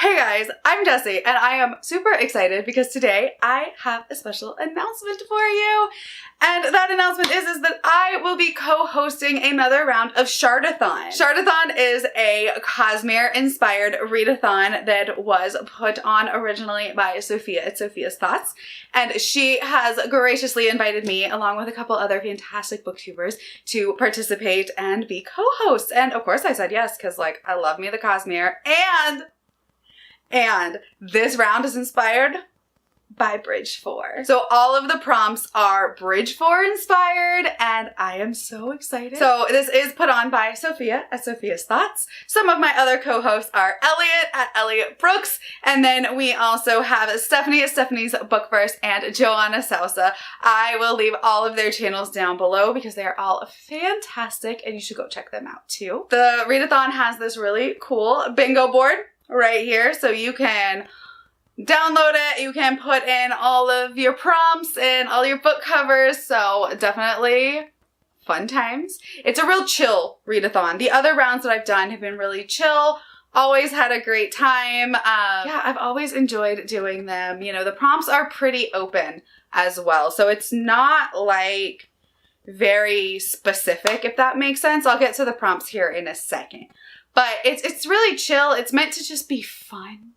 Hey guys, I'm Jessie and I am super excited because today I have a special announcement for you. And that announcement is that I will be co-hosting another round of Readathon. Readathon is a Cosmere-inspired readathon that was put on originally by Sophia at Sophia's Thoughts. And she has graciously invited me, along with a couple other fantastic booktubers, to participate and be co-hosts. And of course I said yes, because like, I love me the Cosmere. And this round is inspired by Bridge 4. So all of the prompts are Bridge 4 inspired, and I am so excited. So this is put on by Sophia at Sophia's Thoughts. Some of my other co-hosts are Elliot at Elliot Brooks, and then we also have Stephanie at Stephanie's Bookverse and Joanna Sousa. I will leave all of their channels down below because they are all fantastic, and you should go check them out too. The Readathon has this really cool bingo board right here, so you can download it, you can put in all of your prompts and all your book covers, so definitely fun times. It's a real chill readathon. The other rounds that I've done have been really chill, always had a great time. Yeah, I've always enjoyed doing them. You know, the prompts are pretty open as well, so it's not like very specific, if that makes sense. I'll get to the prompts here in a second. But it's really chill. It's meant to just be fun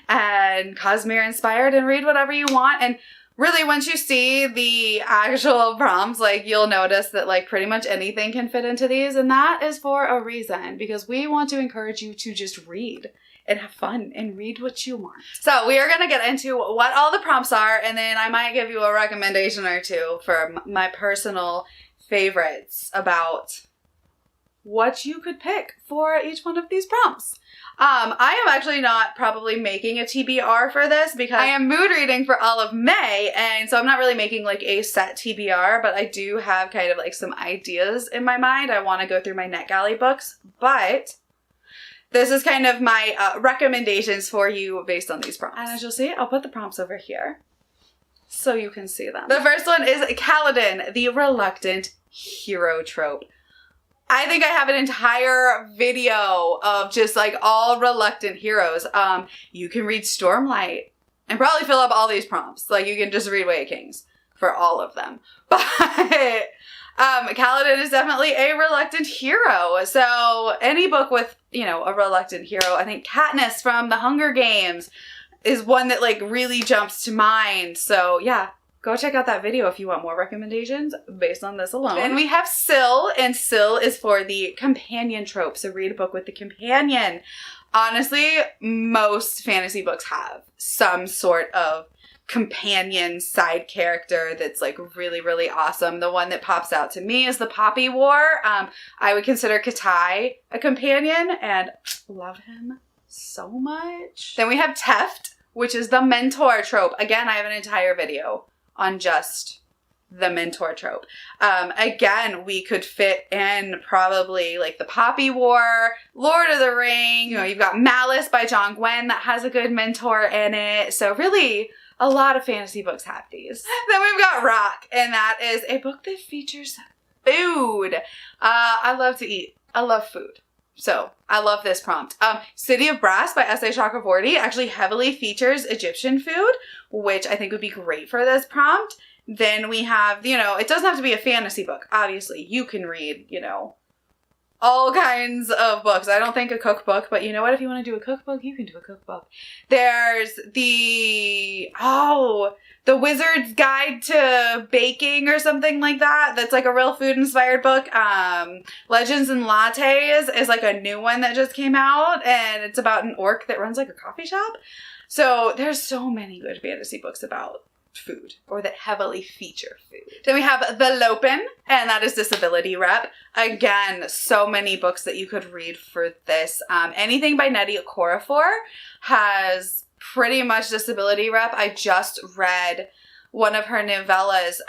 and Cosmere inspired, and read whatever you want. And really, once you see the actual prompts, like, you'll notice that like pretty much anything can fit into these, and that is for a reason, because we want to encourage you to just read and have fun and read what you want. So we are going to get into what all the prompts are, and then I might give you a recommendation or two for my personal favorites about what you could pick for each one of these prompts. I am actually not probably making a TBR for this because I am mood reading for all of May, and so I'm not really making like a set TBR, but I do have kind of like some ideas in my mind. I want to go through my NetGalley books, but this is kind of my recommendations for you based on these prompts. And as you'll see, I'll put the prompts over here so you can see them. The first one is Kaladin, the reluctant hero trope. I think I have an entire video of just like all reluctant heroes. You can read Stormlight and probably fill up all these prompts. Like, you can just read Way of Kings for all of them. But Kaladin is definitely a reluctant hero. So any book with, you know, a reluctant hero, I think Katniss from The Hunger Games is one that like really jumps to mind. So yeah. Go check out that video if you want more recommendations based on this alone. Then we have Syl, and Syl is for the companion trope. So read a book with the companion. Honestly, most fantasy books have some sort of companion side character that's like really, really awesome. The one that pops out to me is the Poppy War. I would consider Katai a companion and love him so much. Then we have Teft, which is the mentor trope. Again, I have an entire video on just the mentor trope. Again, we could fit in probably like the Poppy War, Lord of the Rings. You know, you've got Malice by John Gwynne that has a good mentor in it. So really, a lot of fantasy books have these. Then we've got Rock, and that is a book that features food. I love to eat. I love food. So I love this prompt. City of Brass by S.A. Chakravorty actually heavily features Egyptian food, which I think would be great for this prompt. Then we have, you know, it doesn't have to be a fantasy book. Obviously, you can read, you know, all kinds of books. I don't think a cookbook, but you know what? If you want to do a cookbook, you can do a cookbook. There's the Wizard's Guide to Baking or something like that. That's like a real food inspired book. Legends and Lattes is like a new one that just came out, and it's about an orc that runs like a coffee shop. So there's so many good fantasy books about food, or that heavily feature food. Then we have The Lopen, and that is disability rep. Again, so many books that you could read for this. Anything by Nnedi Okorafor has pretty much disability rep. I just read one of her novellas,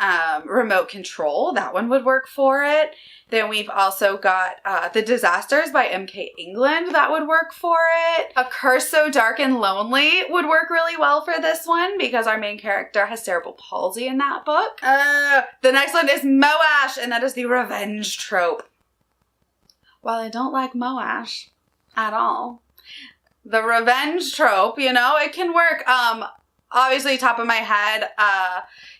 Remote Control. That one would work for it. Then we've also got The Disasters by M.K. England. That would work for it. A Curse So Dark and Lonely would work really well for this one because our main character has cerebral palsy in that book. The next one is Moash, and that is the revenge trope. While I don't like Moash at all, the revenge trope, you know, it can work. Obviously, top of my head,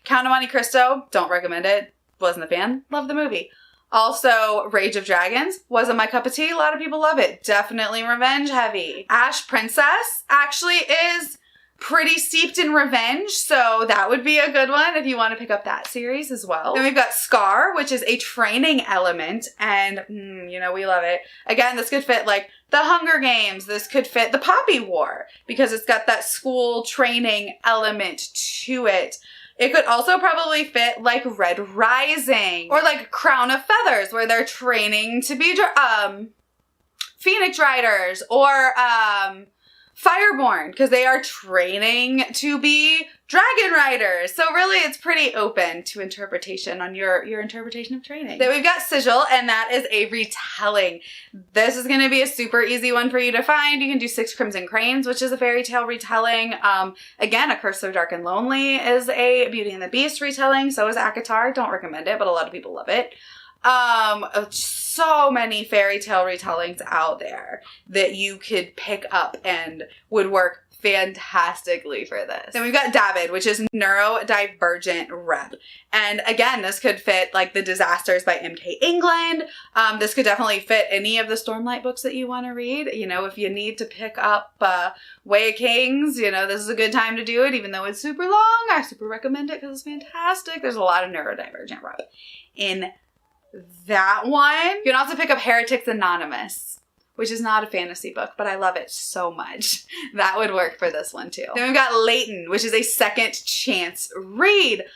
Count of Monte Cristo, don't recommend it. Wasn't a fan. Love the movie. Also, Rage of Dragons, wasn't my cup of tea. A lot of people love it. Definitely revenge heavy. Ash Princess actually is pretty steeped in revenge, so that would be a good one if you want to pick up that series as well. Then we've got Scar, which is a training element, and you know, we love it. Again, this could fit like the Hunger Games. This could fit the Poppy War because it's got that school training element to it. It could also probably fit like Red Rising or like Crown of Feathers, where they're training to be Phoenix Riders, or Fireborn, because they are training to be Dragon Riders. So really, it's pretty open to interpretation on your interpretation of training. Then we've got Sigil, and that is a retelling. This is going to be a super easy one for you to find. You can do Six Crimson Cranes, which is a fairy tale retelling. Again, A Curse So Dark and Lonely is a Beauty and the Beast retelling. So is ACOTAR. Don't recommend it, but a lot of people love it. So many fairy tale retellings out there that you could pick up and would work fantastically for this. Then we've got David, which is neurodivergent rep. And again, this could fit like The Disasters by M.K. England. This could definitely fit any of the Stormlight books that you want to read. You know, if you need to pick up Way of Kings, you know, this is a good time to do it, even though it's super long. I super recommend it because it's fantastic. There's a lot of neurodivergent rep in that one. You can also pick up Heretics Anonymous, which is not a fantasy book, but I love it so much. That would work for this one too. Then we've got Leighton, which is a second chance read.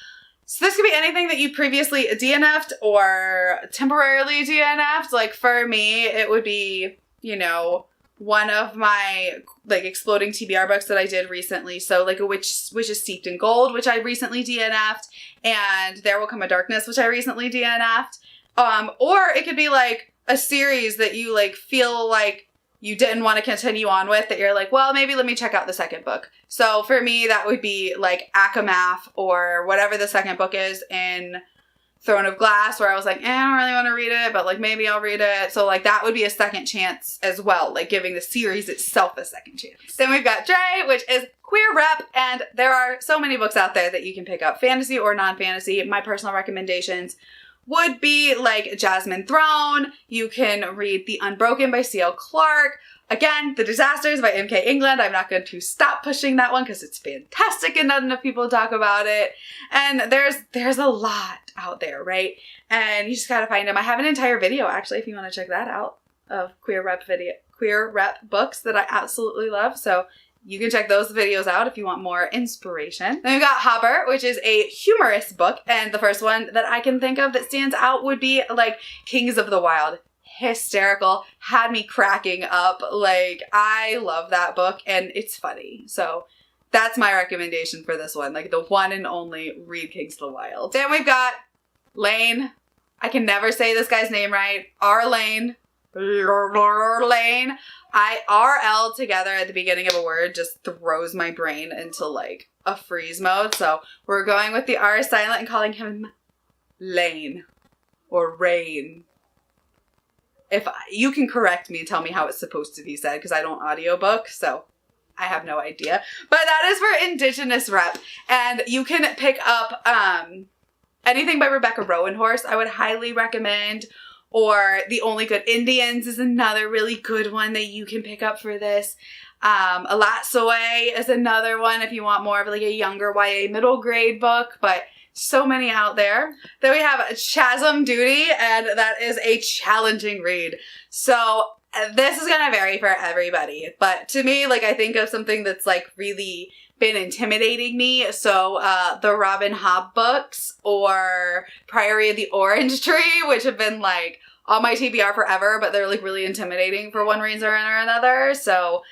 So this could be anything that you previously DNF'd or temporarily DNF'd. Like for me, it would be, you know, one of my like exploding TBR books that I did recently. So like a Witch is Steeped in Gold, which I recently DNF'd, and There Will Come a Darkness, which I recently DNF'd. Or it could be like a series that you like feel like you didn't want to continue on with, that you're like, well, maybe let me check out the second book. So for me, that would be like Akamath or whatever the second book is in Throne of Glass, where I was like, I don't really want to read it, but like maybe I'll read it. So like that would be a second chance as well, like giving the series itself a second chance. Then we've got Dre, which is queer rep, and there are so many books out there that you can pick up, fantasy or non-fantasy. My personal recommendations would be like Jasmine Throne. You can read The Unbroken by C.L. Clarke. Again, The Disasters by M.K. England. I'm not going to stop pushing that one because it's fantastic and not enough people talk about it. And there's a lot out there, right? And you just gotta find them. I have an entire video actually, if you want to check that out, of queer rep books that I absolutely love. So you can check those videos out if you want more inspiration. Then we've got Hopper, which is a humorous book. And the first one that I can think of that stands out would be like Kings of the Wild. Hysterical, had me cracking up. Like, I love that book and it's funny. So that's my recommendation for this one. Like the one and only, read Kings of the Wild. Then we've got Lane. I can never say this guy's name right. Lane. IRL together at the beginning of a word just throws my brain into like a freeze mode. So we're going with the R silent and calling him Lane or Rain. If you can correct me and tell me how it's supposed to be said, because I don't audiobook, so I have no idea. But that is for Indigenous rep. And you can pick up anything by Rebecca Rowanhorse, I would highly recommend. Or The Only Good Indians is another really good one that you can pick up for this. Alatsoe is another one if you want more of like a younger YA middle grade book, but so many out there. Then we have Chasm Duty, and that is a challenging read. So this is gonna vary for everybody, but to me, like I think of something that's like really been intimidating me. So the Robin Hobb books or Priory of the Orange Tree, which have been like on my TBR forever, but they're like really intimidating for one reason or another. So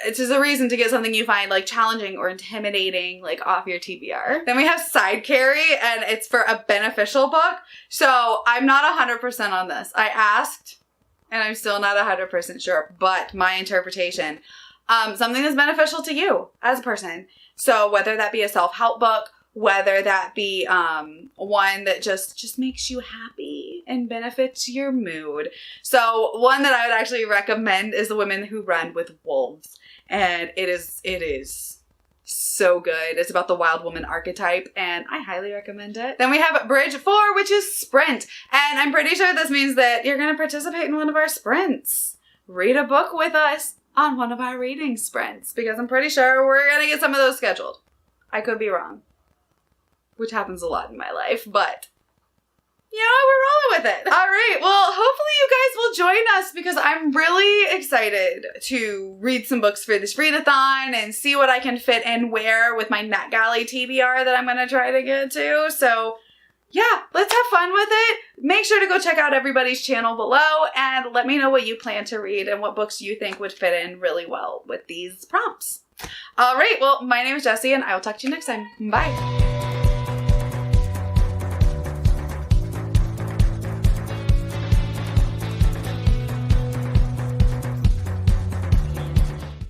it's just a reason to get something you find like challenging or intimidating like off your TBR. Then we have Side Carry, and it's for a beneficial book. So I'm not 100% on this. I asked and I'm still not 100% sure, but my interpretation, something that's beneficial to you as a person. So whether that be a self-help book, whether that be one that just makes you happy, and benefits your mood. So one that I would actually recommend is The Women Who Run with Wolves. And it is so good. It's about the wild woman archetype, and I highly recommend it. Then we have Bridge 4, which is Sprint. And I'm pretty sure this means that you're going to participate in one of our sprints. Read a book with us on one of our reading sprints, because I'm pretty sure we're going to get some of those scheduled. I could be wrong, which happens a lot in my life, but you know, we're rolling with it. All right. Well, hopefully you guys will join us, because I'm really excited to read some books for this readathon and see what I can fit in where with my NetGalley TBR that I'm going to try to get to. So yeah, let's have fun with it. Make sure to go check out everybody's channel below and let me know what you plan to read and what books you think would fit in really well with these prompts. All right. Well, my name is Jessie, and I will talk to you next time. Bye.